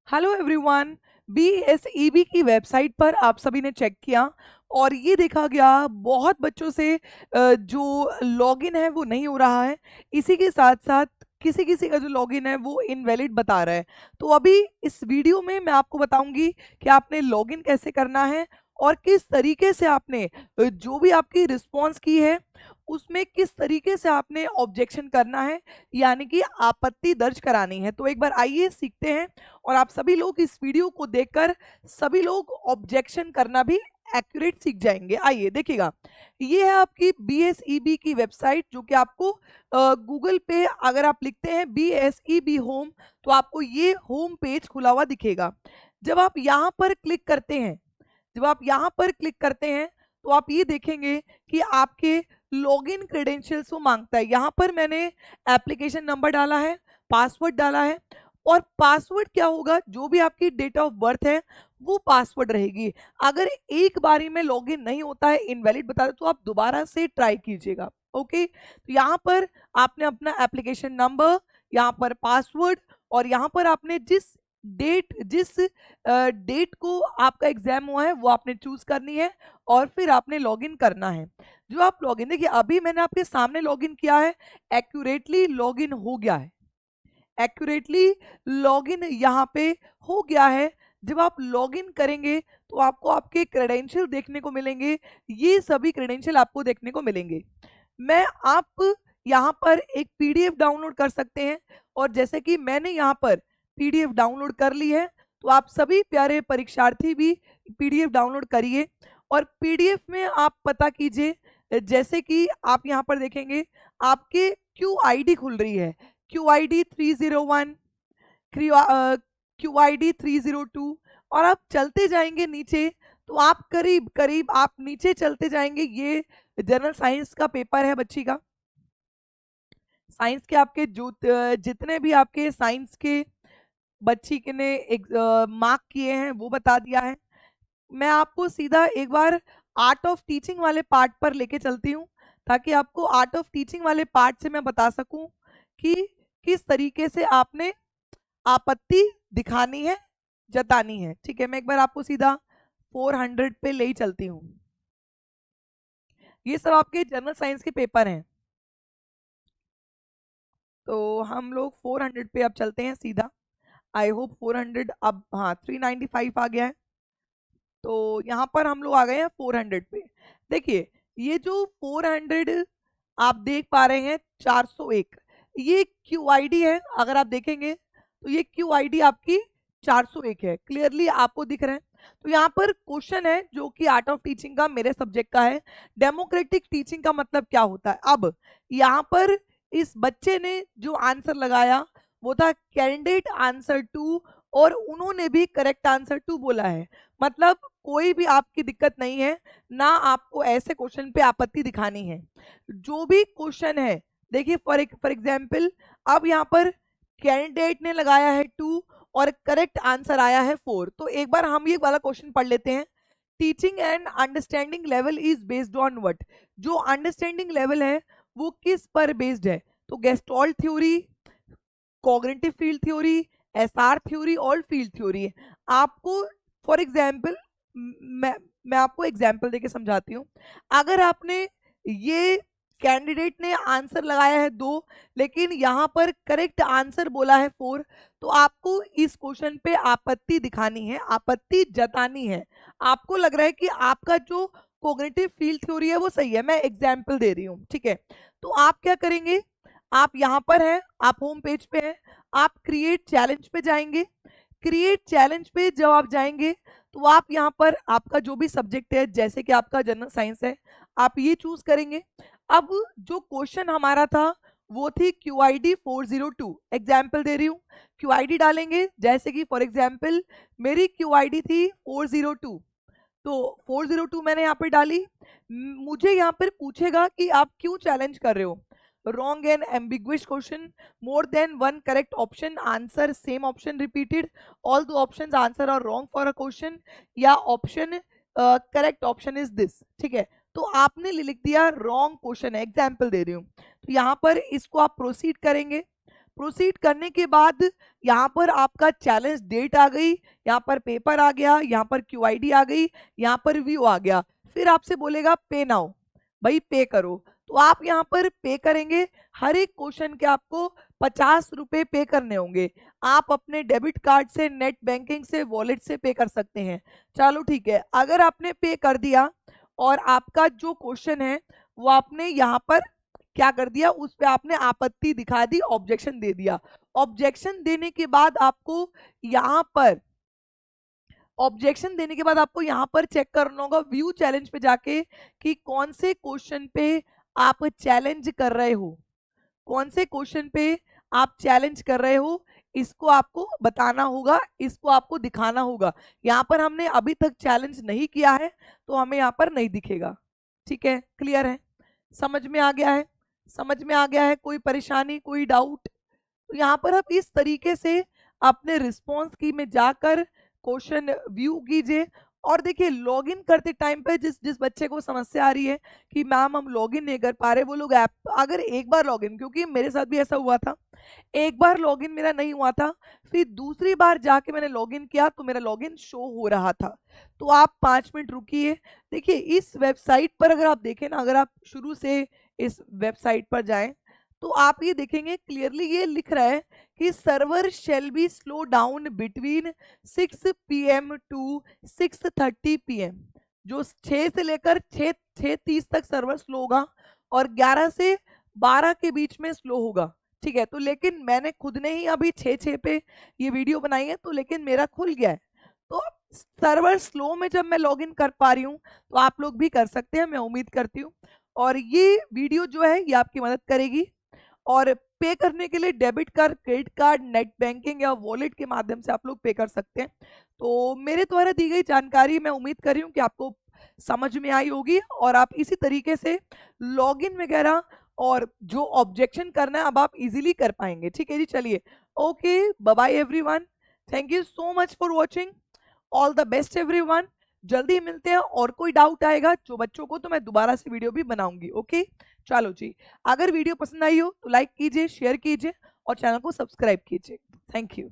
Hello everyone. BSEB की website पर आप सभी ने चेक किया और ये देखा गया बहुत बच्चों से जो लॉगिन है वो नहीं हो रहा है। इसी के साथ साथ किसी किसी का जो लॉगिन है वो इनवैलिड बता रहा है। तो अभी इस वीडियो में मैं आपको बताऊंगी कि आपने लॉगिन कैसे करना है और किस तरीके से आपने जो भी आपकी रिस्पॉन्स की है उसमें किस तरीके से आपने ऑब्जेक्शन करना है, यानी कि आपत्ति दर्ज करानी है। तो एक बार आइए सीखते हैं और आप सभी लोग इस वीडियो को देखकर सभी लोग ऑब्जेक्शन करना भी एक्यूरेट सीख जाएंगे। आइए देखिएगा, ये है आपकी BSEB की वेबसाइट जो कि आपको गूगल पे अगर आप लिखते हैं BSEB होम तो आपको ये होम पेज खुला हुआ दिखेगा। जब आप यहाँ पर क्लिक करते हैं जब आप यहाँ पर क्लिक करते हैं तो आप ये देखेंगे कि आपके लॉगिन क्रेडेंशियल्स वो मांगता है। यहाँ पर मैंने एप्लीकेशन नंबर डाला है, पासवर्ड डाला है और पासवर्ड क्या होगा, जो भी आपकी डेट ऑफ बर्थ है वो पासवर्ड रहेगी। अगर एक बारी में लॉगिन नहीं होता है, इनवैलिड बता दे, तो आप दोबारा से ट्राई कीजिएगा। ओके, तो यहाँ पर आपने अपना एप्लीकेशन नंबर, यहाँ पर पासवर्ड और यहाँ पर आपने जिस डेट को आपका एग्जाम हुआ है वो आपने चूज करनी है और फिर आपने लॉगिन करना है। जो आप लॉगिन, देखिए अभी मैंने आपके सामने लॉगिन किया है, एक्यूरेटली लॉगिन हो गया है, एक्यूरेटली लॉगिन यहाँ पे हो गया है। जब आप लॉगिन करेंगे तो आपको आपके क्रेडेंशियल देखने को मिलेंगे, ये सभी क्रेडेंशियल आपको देखने को मिलेंगे। आप यहाँ पर एक पीडीएफ डाउनलोड कर सकते हैं और जैसे कि मैंने यहाँ पर पीडीएफ डाउनलोड कर ली है तो आप सभी प्यारे परीक्षार्थी भी पीडीएफ डाउनलोड करिए और पीडीएफ में आप पता कीजिए। जैसे कि आप यहाँ पर देखेंगे आपके QID खुल रही है, QID 301, QID 302 और आप चलते जाएंगे नीचे तो आप करीब करीब आप नीचे चलते जाएंगे। ये जनरल साइंस का पेपर है बच्ची का। साइंस के आपके जो जितने भी आपके साइंस के बच्ची के ने मार्क किए हैं वो बता दिया है। मैं आपको सीधा एक बार आर्ट ऑफ टीचिंग वाले पार्ट पर लेके चलती हूँ ताकि आपको आर्ट ऑफ टीचिंग वाले पार्ट से मैं बता सकूं कि किस तरीके से आपने आपत्ति दिखानी है, जतानी है। ठीक है, मैं एक बार आपको सीधा 400 पे ले ही चलती हूँ। ये सब आपके जनरल साइंस के पेपर हैं तो हम लोग 400 पे अब चलते हैं सीधा। आई होप 400 अब, हाँ 395 आ गया है तो यहाँ पर हम लोग आ गए हैं 400 पे। देखिए ये जो 400 आप देख पा रहे हैं 401, ये QID है। अगर आप देखेंगे तो ये QID आपकी 401 है, क्लियरली आपको दिख रहा है। तो यहाँ पर क्वेश्चन है जो कि आर्ट ऑफ टीचिंग का मेरे सब्जेक्ट का है, डेमोक्रेटिक टीचिंग का मतलब क्या होता है। अब यहाँ पर इस बच्चे ने जो आंसर लगाया वो था कैंडिडेट आंसर 2 और उन्होंने भी करेक्ट आंसर 2 बोला है। मतलब कोई भी आपकी दिक्कत नहीं है, ना आपको ऐसे क्वेश्चन पे आपत्ति दिखानी है। जो भी क्वेश्चन है, देखिए फॉर एग्जाम्पल अब यहाँ पर कैंडिडेट ने लगाया है 2 और करेक्ट आंसर आया है 4। तो एक बार हम ये वाला क्वेश्चन पढ़ लेते हैं। Teaching and understanding level is based on what, जो अंडरस्टैंडिंग लेवल है वो किस पर बेस्ड है। तो gestalt theory, cognitive field theory, SR theory और फील्ड थ्योरी। आपको फॉर एग्जाम्पल मैं आपको एग्जाम्पल देके समझाती हूँ। अगर आपने ये कैंडिडेट ने आंसर लगाया है 2 लेकिन यहाँ पर करेक्ट आंसर बोला है 4, तो आपको इस क्वेश्चन पे आपत्ति दिखानी है, आपत्ति जतानी है। आपको लग रहा है कि आपका जो कॉग्निटिव फील्ड थ्योरी है वो सही है, मैं एग्जाम्पल दे रही हूँ, ठीक है। तो आप क्या करेंगे, आप यहाँ पर हैं, आप होम पेज पे हैं, आप क्रिएट चैलेंज पे जाएंगे। क्रिएट चैलेंज पे जब आप जाएंगे तो आप यहाँ पर आपका जो भी सब्जेक्ट है, जैसे कि आपका जनरल साइंस है, आप ये चूज करेंगे। अब जो क्वेश्चन हमारा था वो थी QID 402, एग्जाम्पल दे रही हूँ। QID डालेंगे, जैसे कि फॉर एग्जाम्पल मेरी QID थी 402, तो 402 मैंने यहाँ पर डाली। मुझे यहाँ पर पूछेगा कि आप क्यों चैलेंज कर रहे हो। wrong and ambiguous question, more than one correct option, answer same option repeated, all the options answer are wrong for a question, या option correct option is this। ठीक है, तो आपने लिख दिया रॉन्ग क्वेश्चन है, एग्जाम्पल दे रही हूँ। तो यहाँ पर इसको आप प्रोसीड करेंगे। प्रोसीड करने के बाद यहाँ पर आपका चैलेंज डेट आ गई, यहाँ पर पेपर आ गया, यहाँ पर QID आ गई, यहाँ पर व्यू आ गया। फिर आपसे बोलेगा पे नाउ, भाई पे करो। तो आप यहाँ पर पे करेंगे। हर एक क्वेश्चन के आपको 50 रुपए पे करने होंगे। आप अपने डेबिट कार्ड से, नेट बैंकिंग से, वॉलेट से पे कर सकते हैं। चलो ठीक है, अगर आपने पे कर दिया और आपका जो क्वेश्चन है वो आपने यहाँ पर क्या कर दिया, उस पे आपने आपत्ति दिखा दी, ऑब्जेक्शन दे दिया। ऑब्जेक्शन देने के बाद आपको यहाँ पर चेक करना होगा व्यू चैलेंज पे जाके कि कौन से क्वेश्चन पे आप चैलेंज कर रहे हो, कौन से क्वेश्चन पे आप चैलेंज कर रहे हो, इसको आपको बताना होगा, इसको आपको दिखाना होगा। यहाँ पर हमने अभी तक चैलेंज नहीं किया है तो हमें यहाँ पर नहीं दिखेगा। ठीक है, क्लियर है, समझ में आ गया है? समझ में आ गया है? कोई परेशानी, कोई डाउट? तो यहाँ पर आप इस तरीके से अपने रिस्पॉन्स की में जाकर क्वेश्चन व्यू कीजिए। और देखिए, लॉगिन करते टाइम पे जिस बच्चे को समस्या आ रही है कि मैम हम लॉगिन नहीं कर पा रहे, वो लोग ऐप अगर एक बार लॉगिन, क्योंकि मेरे साथ भी ऐसा हुआ था, एक बार लॉगिन मेरा नहीं हुआ था, फिर दूसरी बार जाके मैंने लॉगिन किया तो मेरा लॉगिन शो हो रहा था। तो आप 5 मिनट रुकिए। देखिए, इस वेबसाइट पर अगर आप देखें ना, अगर आप शुरू से इस वेबसाइट पर जाएं तो आप ये देखेंगे क्लियरली ये लिख रहा है कि server shall be slow down between 6 PM to 6:30 PM। जो 6 से लेकर 6:30 तक सर्वर स्लो होगा और 11 से 12 के बीच में स्लो होगा। ठीक है, तो लेकिन मैंने खुद ने ही अभी 6 पे ये वीडियो बनाई है, तो लेकिन मेरा खुल गया है। तो सर्वर स्लो में जब मैं लॉगिन कर पा रही हूँ तो आप लोग भी कर सकते हैं, मैं उम्मीद करती हूँ। और ये वीडियो जो है ये आपकी मदद करेगी। और पे करने के लिए debit card, credit card, net banking या वॉलेट के माध्यम से आप लोग पे कर सकते हैं। तो मेरे द्वारा दी गई जानकारी मैं उम्मीद कर रही हूँ कि आपको समझ में आई होगी और आप इसी तरीके से लॉगिन वगैरह और जो ऑब्जेक्शन करना है अब आप इजीली कर पाएंगे। ठीक है जी, चलिए, okay, bye bye everyone, thank you so much for watching, all the best everyone. जल्दी ही मिलते हैं, और कोई डाउट आएगा जो बच्चों को तो मैं दोबारा से वीडियो भी बनाऊंगी। ओके, चलो जी, अगर वीडियो पसंद आई हो तो लाइक कीजिए, शेयर कीजिए और चैनल को सब्सक्राइब कीजिए। Thank you.